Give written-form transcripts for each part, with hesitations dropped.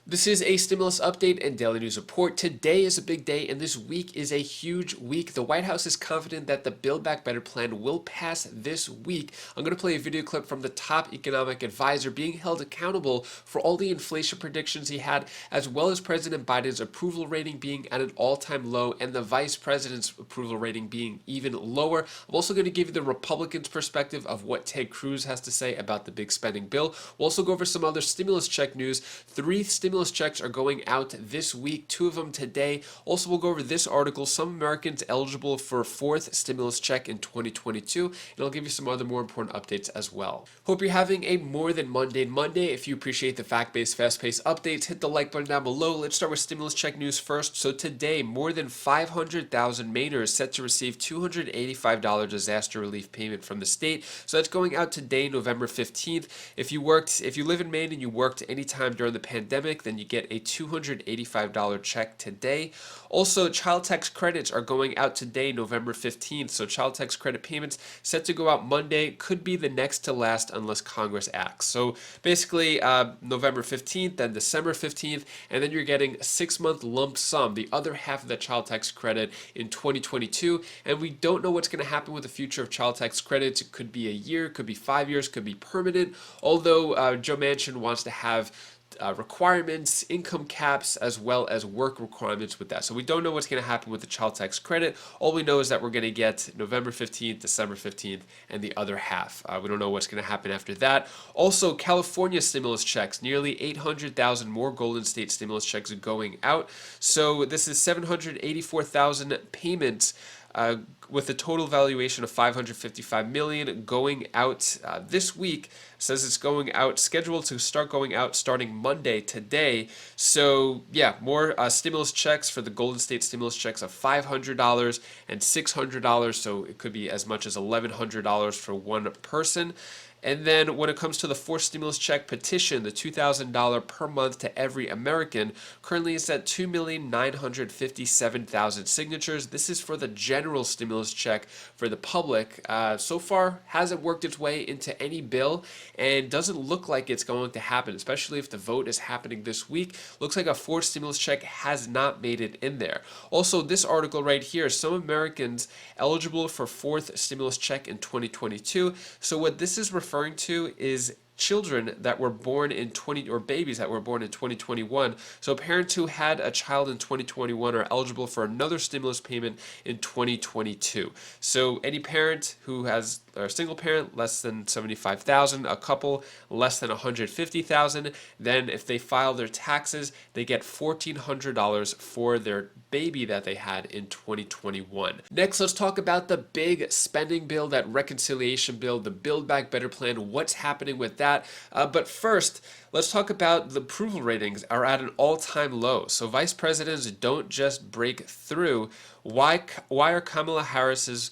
This is a stimulus update and daily news report. Today is a big day, and this week is a huge week. The White House is confident that the Build Back Better plan will pass this week. I'm going to play a video clip from the top economic advisor being held accountable for all the inflation predictions he had, as well as President Biden's approval rating being at an all-time low and the vice president's approval rating being even lower. I'm also going to give you the Republicans' perspective of what Ted Cruz has to say about the big spending bill. We'll also go over some other stimulus check news. 3 stimulus checks are going out this week, 2 of them today. Also, we'll go over this article, some Americans eligible for a 4th stimulus check in 2022, and I'll give you some other more important updates as well. Hope you're having a more than mundane Monday. If you appreciate the fact-based, fast-paced updates, hit the like button down below. Let's start with stimulus check news first. So today, more than 500,000 Mainers set to receive $285 disaster relief payment from the state. So that's going out today, November 15th. If you live in Maine and you worked any time during the pandemic, then you get a $285 check today. Also, child tax credits are going out today, November 15th. So child tax credit payments set to go out Monday, could be the next to last unless Congress acts. So basically, November 15th, then December 15th, and then you're getting a 6-month lump sum, the other half of the child tax credit in 2022. And we don't know what's going to happen with the future of child tax credits. It could be a year, could be 5 years, could be permanent. Although Joe Manchin wants to have requirements, income caps, as well as work requirements with that. So we don't know what's going to happen with the child tax credit. All we know is that we're going to get November 15th, December 15th, and the other half. We don't know what's going to happen after that. Also, California stimulus checks, nearly 800,000 more Golden State stimulus checks going out. So this is 784,000 payments with a total valuation of $555 million going out this week. Says it's going out, scheduled to start going out starting Monday, today. So yeah, more stimulus checks for the Golden State stimulus checks of $500 and $600. So it could be as much as $1,100 for one person. And then when it comes to the 4th stimulus check petition, the $2,000 per month to every American, currently is at 2,957,000 signatures. This is for the general stimulus check for the public. So far, hasn't worked its way into any bill and doesn't look like it's going to happen, especially if the vote is happening this week. Looks like a 4th stimulus check has not made it in there. Also, this article right here, some Americans eligible for 4th stimulus check in 2022. So what this is referring to is children that were born in babies that were born in 2021. So parents who had a child in 2021 are eligible for another stimulus payment in 2022. So any parent who has a single parent, less than 75,000, a couple less than 150,000, then if they file their taxes, they get $1,400 for their baby that they had in 2021. Next, let's talk about the big spending bill, that reconciliation bill, the Build Back Better plan, what's happening with that. But first, let's talk about the approval ratings are at an all-time low. So vice presidents don't just break through. Why are Kamala Harris's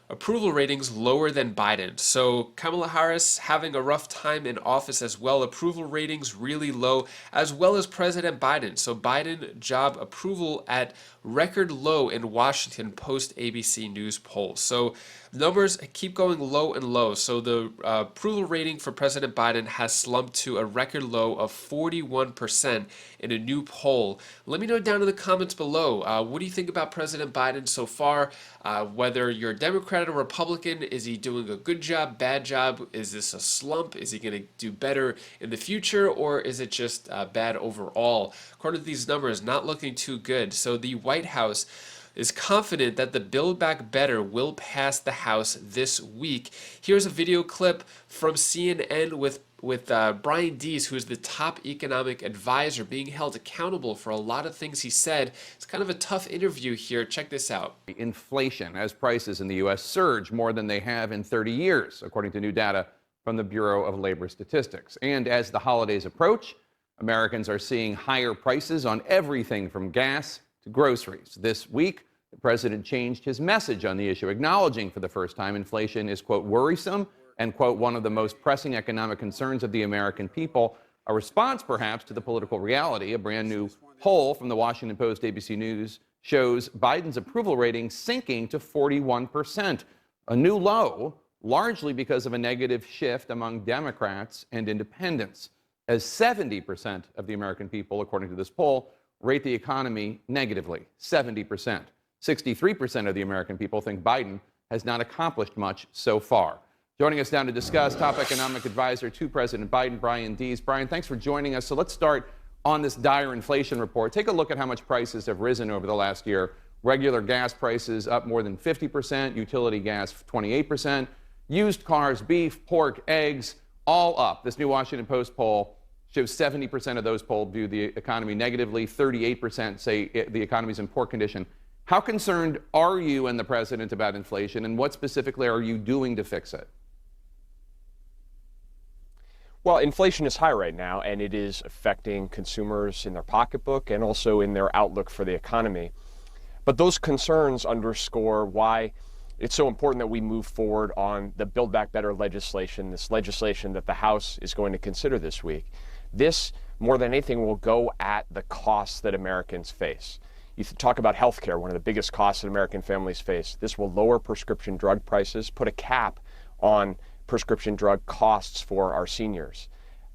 approval ratings lower than Biden? So Kamala Harris having a rough time in office as well. Approval ratings really low, as well as President Biden. So Biden job approval at record low in Washington post ABC News poll. So numbers keep going low and low. So the approval rating for President Biden has slumped to a record low of 41% in a new poll. Let me know down in the comments below. What do you think about President Biden so far? Whether you're a Democrat or Republican, is he doing a good job, bad job? Is this a slump? Is he going to do better in the future, or is it just bad overall? According to these numbers, not looking too good. So the White House is confident that the Build Back Better will pass the House this week. Here's a video clip from CNN with Brian Deese, who is the top economic advisor, being held accountable for a lot of things he said. It's kind of a tough interview here. Check this out. Inflation as prices in the U.S. surge more than they have in 30 years, according to new data from the Bureau of Labor Statistics. And as the holidays approach, Americans are seeing higher prices on everything from gas to groceries. This week, the president changed his message on the issue, acknowledging for the first time inflation is, quote, worrisome and, quote, one of the most pressing economic concerns of the American people. A response, perhaps, to the political reality. A brand new poll from the Washington Post ABC News shows Biden's approval rating sinking to 41%, a new low, largely because of a negative shift among Democrats and independents. as 70% of the American people, according to this poll, rate the economy negatively. 70%. 63% of the American people think Biden has not accomplished much so far. Joining us now to discuss, top economic advisor to President Biden, Brian Dees. Brian, thanks for joining us. So let's start on this dire inflation report. Take a look at how much prices have risen over the last year. Regular gas prices up more than 50%, utility gas 28%, used cars, beef, pork, eggs, all up. This new Washington Post poll shows 70% of those polled view the economy negatively, 38% say the economy is in poor condition. How concerned are you and the president about inflation, and what specifically are you doing to fix it? Well, inflation is high right now, and it is affecting consumers in their pocketbook and also in their outlook for the economy. But those concerns underscore why it's so important that we move forward on the Build Back Better legislation, this legislation that the House is going to consider this week. This, more than anything, will go at the costs that Americans face. You talk about health care, one of the biggest costs that American families face. This will lower prescription drug prices, put a cap on prescription drug costs for our seniors.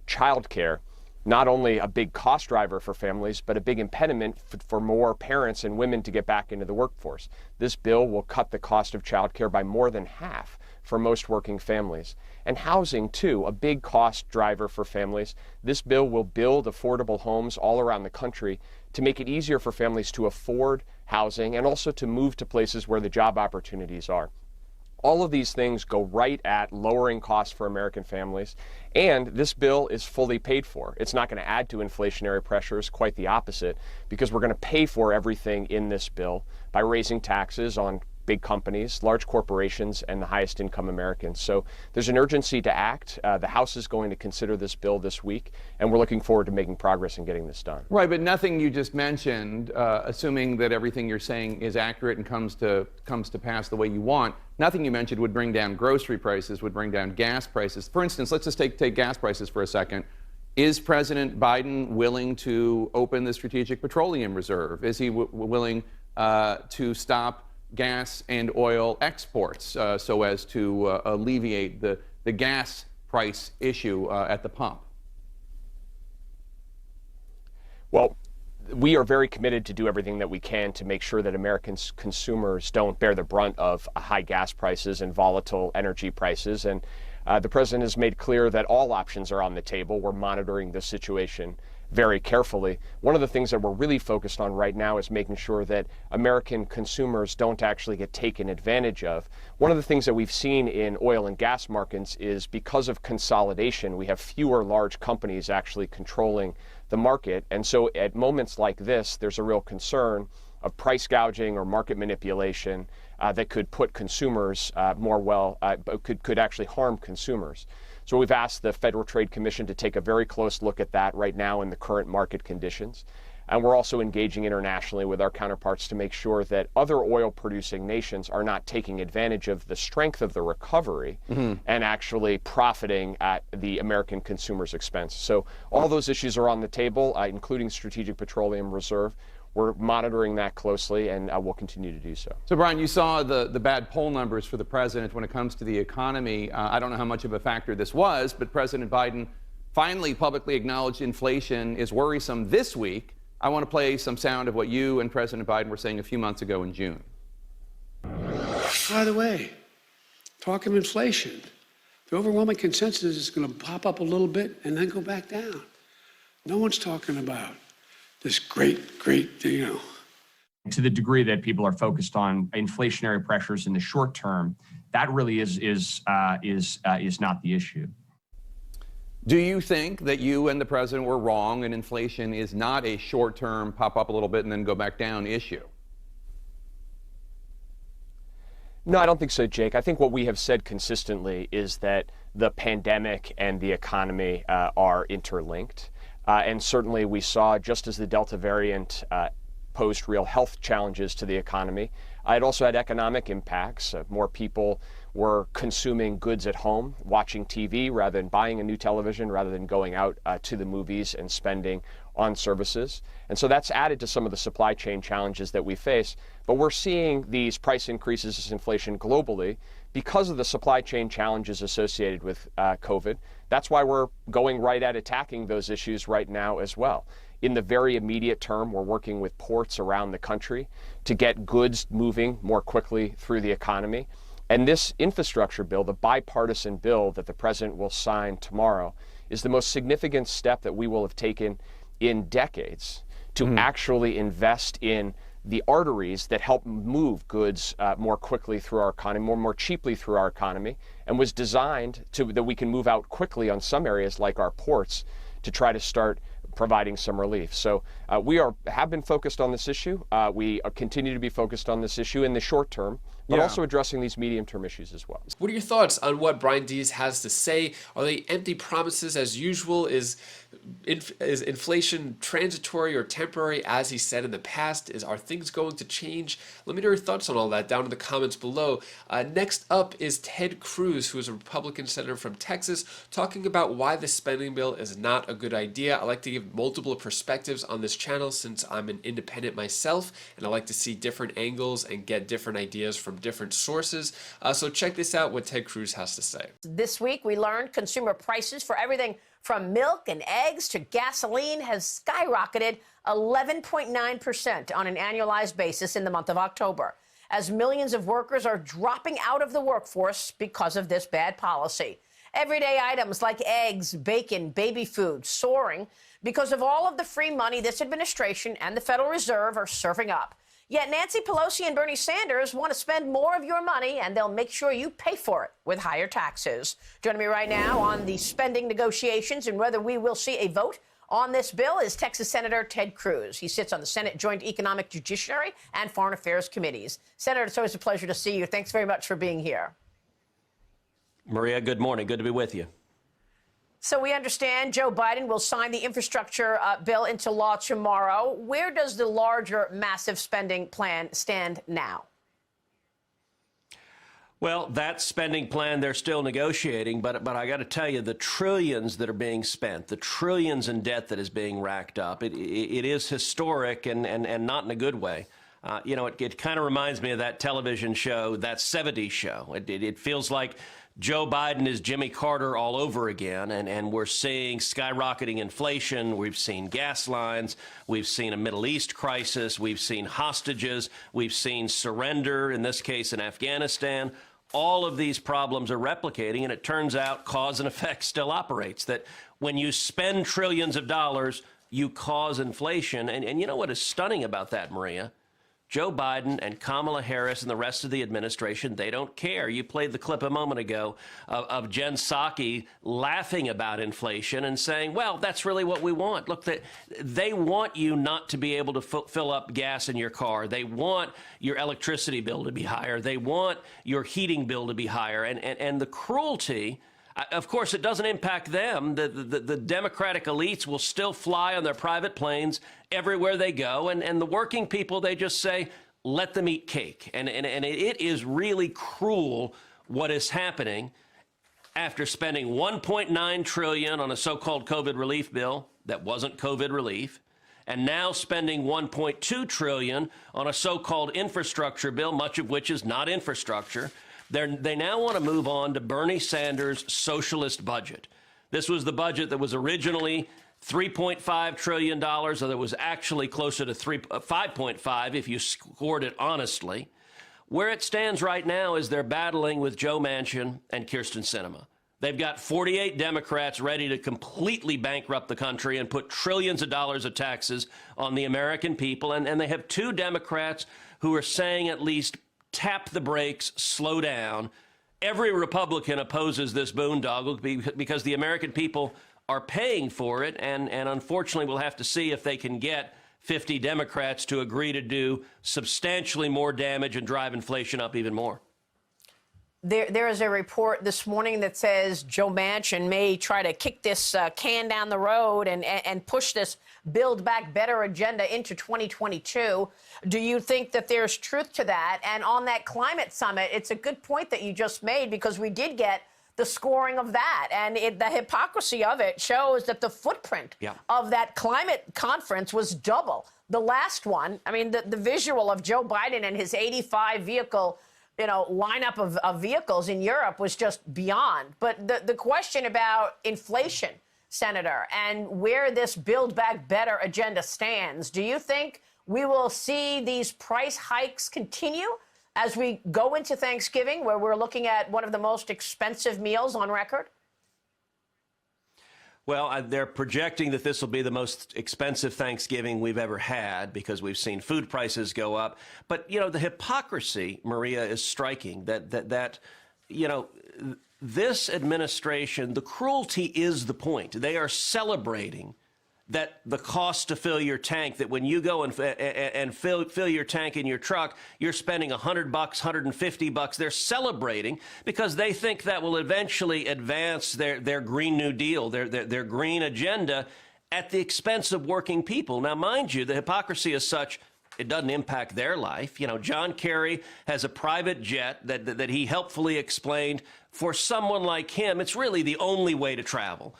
Child care, not only a big cost driver for families, but a big impediment for more parents and women to get back into the workforce. This bill will cut the cost of child care by more than half for most working families. And housing, too, a big cost driver for families. This bill will build affordable homes all around the country to make it easier for families to afford housing and also to move to places where the job opportunities are. All of these things go right at lowering costs for American families, and this bill is fully paid for. It's not going to add to inflationary pressures, quite the opposite, because we're going to pay for everything in this bill by raising taxes on big companies, large corporations, and the highest income Americans. So there's an urgency to act. The House is going to consider this bill this week, and we're looking forward to making progress in getting this done. Right, but nothing you just mentioned, assuming that everything you're saying is accurate and comes to pass the way you want, nothing you mentioned would bring down grocery prices, would bring down gas prices. For instance, let's just take gas prices for a second. Is President Biden willing to open the Strategic Petroleum Reserve? Is he willing to stop gas and oil exports so as to alleviate the gas price issue at the pump? Well, we are very committed to do everything that we can to make sure that American consumers don't bear the brunt of high gas prices and volatile energy prices. And the president has made clear that all options are on the table. We're monitoring the situation very carefully. One of the things that we're really focused on right now is making sure that American consumers don't actually get taken advantage of. One of the things that we've seen in oil and gas markets is because of consolidation, we have fewer large companies actually controlling the market. And so at moments like this, there's a real concern of price gouging or market manipulation that could put consumers could actually harm consumers. So we've asked the Federal Trade Commission to take a very close look at that right now in the current market conditions. And we're also engaging internationally with our counterparts to make sure that other oil-producing nations are not taking advantage of the strength of the recovery and actually profiting at the American consumer's expense. So all those issues are on the table, including Strategic Petroleum Reserve. We're monitoring that closely, and we'll continue to do so. So, Brian, you saw the bad poll numbers for the president when it comes to the economy. I don't know how much of a factor this was, but President Biden finally publicly acknowledged inflation is worrisome this week. I want to play some sound of what you and President Biden were saying a few months ago in June. By the way, talk of inflation. The overwhelming consensus is going to pop up a little bit and then go back down. No one's talking about this great, to the degree that people are focused on inflationary pressures in the short term, that really is not the issue. Do you think that you and the president were wrong and inflation is not a short-term pop up a little bit and then go back down issue? No, I don't think so, Jake. I think what we have said consistently is that the pandemic and the economy are interlinked. And certainly we saw, just as the Delta variant posed real health challenges to the economy, it also had economic impacts. More people were consuming goods at home, watching TV rather than buying a new television, rather than going out to the movies and spending on services. And so that's added to some of the supply chain challenges that we face. But we're seeing these price increases as inflation globally because of the supply chain challenges associated with COVID. That's why we're going right at attacking those issues right now as well. In the very immediate term, we're working with ports around the country to get goods moving more quickly through the economy. And this infrastructure bill, the bipartisan bill that the president will sign tomorrow, is the most significant step that we will have taken in decades to actually invest in the arteries that help move goods more quickly through our economy, more cheaply through our economy, and was designed that we can move out quickly on some areas like our ports to try to start providing some relief. So we have been focused on this issue. We continue to be focused on this issue in the short term, but also addressing these medium-term issues as well. What are your thoughts on what Brian Deese has to say? Are they empty promises as usual? Is inflation transitory or temporary, as he said in the past? Are things going to change? Let me know your thoughts on all that down in the comments below. Next up is Ted Cruz, who is a Republican senator from Texas, talking about why the spending bill is not a good idea. I like to give multiple perspectives on this channel since I'm an independent myself, and I like to see different angles and get different ideas from different sources. So check this out, what Ted Cruz has to say. This week, we learned consumer prices for everything from milk and eggs to gasoline has skyrocketed 11.9% on an annualized basis in the month of October, as millions of workers are dropping out of the workforce because of this bad policy. Everyday items like eggs, bacon, baby food soaring because of all of the free money this administration and the Federal Reserve are serving up. Yet Nancy Pelosi and Bernie Sanders want to spend more of your money, and they'll make sure you pay for it with higher taxes. Joining me right now on the spending negotiations and whether we will see a vote on this bill is Texas Senator Ted Cruz. He sits on the Senate Joint Economic, Judiciary, and Foreign Affairs Committees. Senator, it's always a pleasure to see you. Thanks very much for being here. Maria, good morning. Good to be with you. So we understand Joe Biden will sign the infrastructure bill into law tomorrow. Where does the larger, massive spending plan stand now? Well, that spending plan, they're still negotiating, but I got to tell you, the trillions that are being spent, the trillions in debt that is being racked up, it is historic and not in a good way. You know, it kind of reminds me of that television show, that 70s show. It feels like Joe Biden is Jimmy Carter all over again, and we're seeing skyrocketing inflation. We've seen gas lines. We've seen a Middle East crisis. We've seen hostages. We've seen surrender, in this case in Afghanistan. All of these problems are replicating, and it turns out cause and effect still operates, that when you spend trillions of dollars, you cause inflation. And you know what is stunning about that, Maria? Joe Biden and Kamala Harris and the rest of the administration, they don't care. You played the clip a moment ago of Jen Psaki laughing about inflation and saying, well, that's really what we want. Look, they want you not to be able to fill up gas in your car. They want your electricity bill to be higher. They want your heating bill to be higher. And the cruelty, of course, it doesn't impact them. The Democratic elites will still fly on their private planes everywhere they go. And the working people, they just say, let them eat cake. And it is really cruel what is happening after spending $1.9 trillion on a so-called COVID relief bill that wasn't COVID relief, and now spending $1.2 trillion on a so-called infrastructure bill, much of which is not infrastructure. They now want to move on to Bernie Sanders' socialist budget. This was the budget that was originally $3.5 trillion, or that was actually closer to 5.5 if you scored it honestly. Where it stands right now is they're battling with Joe Manchin and Kyrsten Sinema. They've got 48 Democrats ready to completely bankrupt the country and put trillions of dollars of taxes on the American people. And they have 2 Democrats who are saying at least tap the brakes, slow down. Every Republican opposes this boondoggle because the American people are paying for it. And unfortunately, we'll have to see if they can get 50 Democrats to agree to do substantially more damage and drive inflation up even more. There is a report this morning that says Joe Manchin may try to kick this can down the road and push this Build Back Better agenda into 2022. Do you think that there's truth to that? And on that climate summit, it's a good point that you just made, because we did get the scoring of that. And the hypocrisy of it shows that the footprint of that climate conference was double the last one. I mean, the visual of Joe Biden and his 85 vehicle lineup of vehicles in Europe was just beyond. But the question about inflation, Senator, and where this Build Back Better agenda stands, do you think we will see these price hikes continue as we go into Thanksgiving, where we're looking at one of the most expensive meals on record? Well, they're projecting that this will be the most expensive Thanksgiving we've ever had because we've seen food prices go up. But, the hypocrisy, Maria, is striking that this administration, the cruelty is the point. They are celebrating that the cost to fill your tank, that when you go and fill your tank in your truck, you're spending $100, $150. They're celebrating because they think that will eventually advance their Green New Deal, their green agenda at the expense of working people. Now, mind you, the hypocrisy is such, it doesn't impact their life. John Kerry has a private jet that he helpfully explained for someone like him, it's really the only way to travel.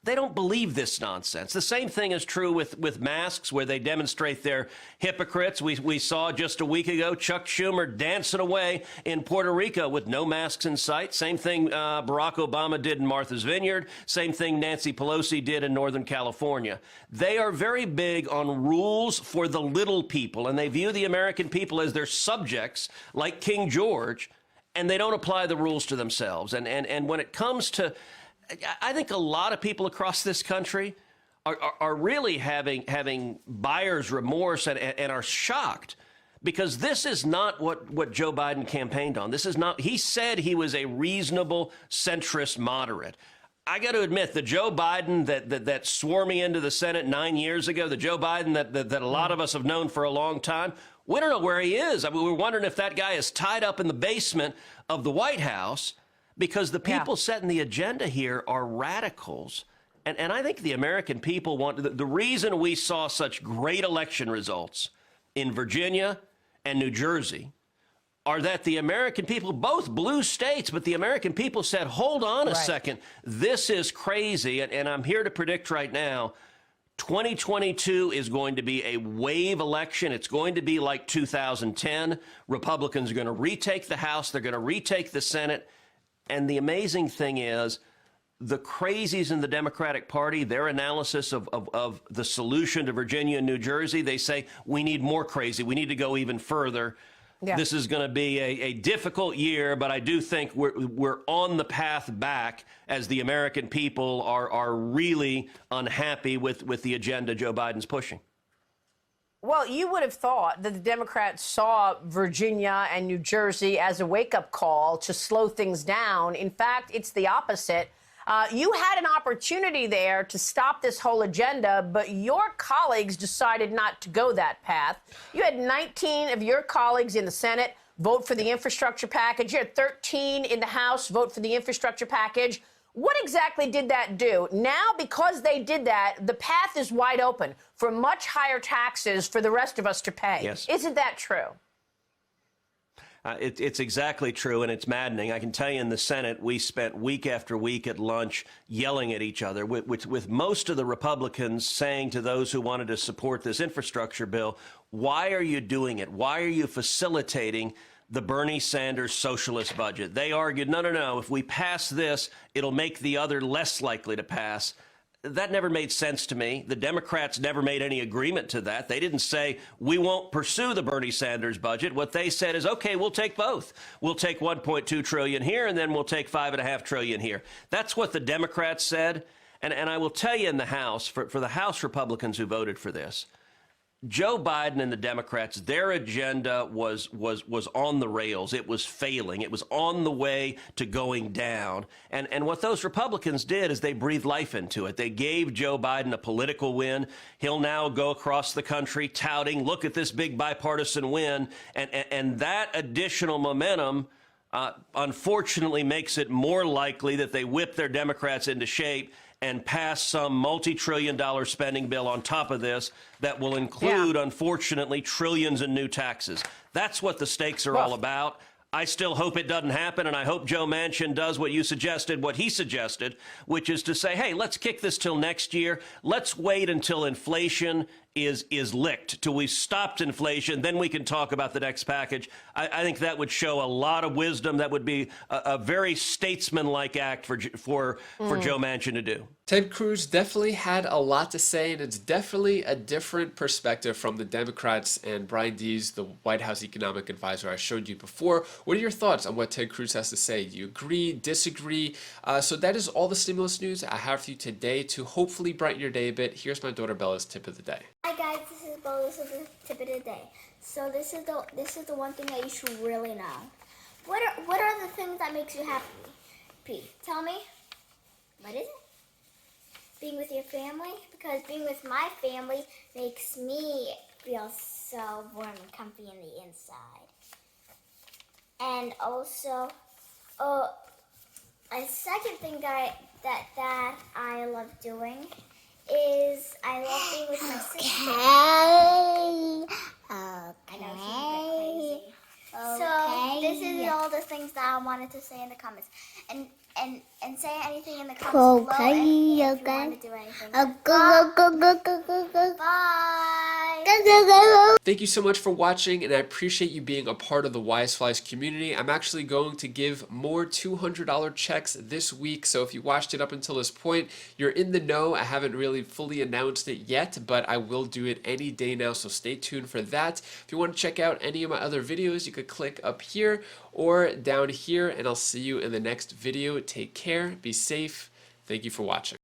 They don't believe this nonsense. The same thing is true with masks, where they demonstrate they're hypocrites. We saw just a week ago Chuck Schumer dancing away in Puerto Rico with no masks in sight. Same thing Barack Obama did in Martha's Vineyard. Same thing Nancy Pelosi did in Northern California. They are very big on rules for the little people, and they view the American people as their subjects, like King George, and they don't apply the rules to themselves. And when it comes to, I think a lot of people across this country are really having buyer's remorse and are shocked, because this is not what Joe Biden campaigned on. This is not, he said he was a reasonable centrist moderate. I got to admit, the Joe Biden that swore me into the Senate 9 years ago, the Joe Biden that a lot of us have known for a long time, we don't know where he is. I mean, we're wondering if that guy is tied up in the basement of the White House, because the people setting the agenda here are radicals. And I think the American people want, the reason we saw such great election results in Virginia and New Jersey are that the American people, both blue states, but the American people said, hold on a second, this is crazy. And I'm here to predict right now, 2022 is going to be a wave election. It's going to be like 2010. Republicans are going to retake the House. They're going to retake the Senate. And the amazing thing is, the crazies in the Democratic Party, their analysis of the solution to Virginia and New Jersey, they say, we need more crazy. We need to go even further. Yeah. This is going to be a difficult year, but I do think we're on the path back, as the American people are really unhappy with the agenda Joe Biden's pushing. Well, you would have thought that the Democrats saw Virginia and New Jersey as a wake-up call to slow things down. In fact, it's the opposite. You had an opportunity there to stop this whole agenda, but your colleagues decided not to go that path. You had 19 of your colleagues in the Senate vote for the infrastructure package. You had 13 in the House vote for the infrastructure package. What exactly did that do? Now, because they did that, the path is wide open for much higher taxes for the rest of us to pay. Yes. Isn't that true? It's exactly true, and it's maddening. I can tell you, in the Senate, we spent week after week at lunch yelling at each other, with most of the Republicans saying to those who wanted to support this infrastructure bill, why are you doing it? Why are you facilitating the Bernie Sanders socialist budget? They argued, no, if we pass this, it'll make the other less likely to pass. That never made sense to me. The Democrats never made any agreement to that. They didn't say, we won't pursue the Bernie Sanders budget. What they said is, okay, we'll take both. We'll take $1.2 trillion here, and then we'll take $5.5 trillion here. That's what the Democrats said. And I will tell you, in the House, for the House Republicans who voted for this, Joe Biden and the Democrats, their agenda was on the rails. It was failing. It was on the way to going down. And what those Republicans did is they breathed life into it. They gave Joe Biden a political win. He'll now go across the country touting, look at this big bipartisan win. And that additional momentum, unfortunately, makes it more likely that they whip their Democrats into shape and pass some multi-trillion-dollar spending bill on top of this that will include, unfortunately, trillions in new taxes. That's what the stakes are all about. I still hope it doesn't happen, and I hope Joe Manchin does what he suggested, which is to say, hey, let's kick this till next year. Let's wait until inflation is licked, till we've stopped inflation, then we can talk about the next package. I think that would show a lot of wisdom. That would be a very statesman-like act for Joe Manchin to do. Ted Cruz definitely had a lot to say, and it's definitely a different perspective from the Democrats and Brian Deese, the White House economic advisor I showed you before. What are your thoughts on what Ted Cruz has to say? Do you agree, disagree? So that is all the stimulus news I have for you today to hopefully brighten your day a bit. Here's my daughter Bella's tip of the day. Hi guys, this is Bo. This is the tip of the day. So this is the one thing that you should really know. What are the things that makes you happy? Tell me. What is it? Being with your family? Because being with my family makes me feel so warm and comfy in the inside. And also, a second thing that I love doing is I love being with my sister. I know she's a bit crazy. So this is all the things that I wanted to say in the comments. And say anything in the comments below if you want to do anything. Bye! Thank you so much for watching, and I appreciate you being a part of the Wise Flies community. I'm actually going to give more $200 checks this week, so if you watched it up until this point, you're in the know. I haven't really fully announced it yet, but I will do it any day now, so stay tuned for that. If you want to check out any of my other videos, you could click up here or down here, and I'll see you in the next video. Take care, be safe. Thank you for watching.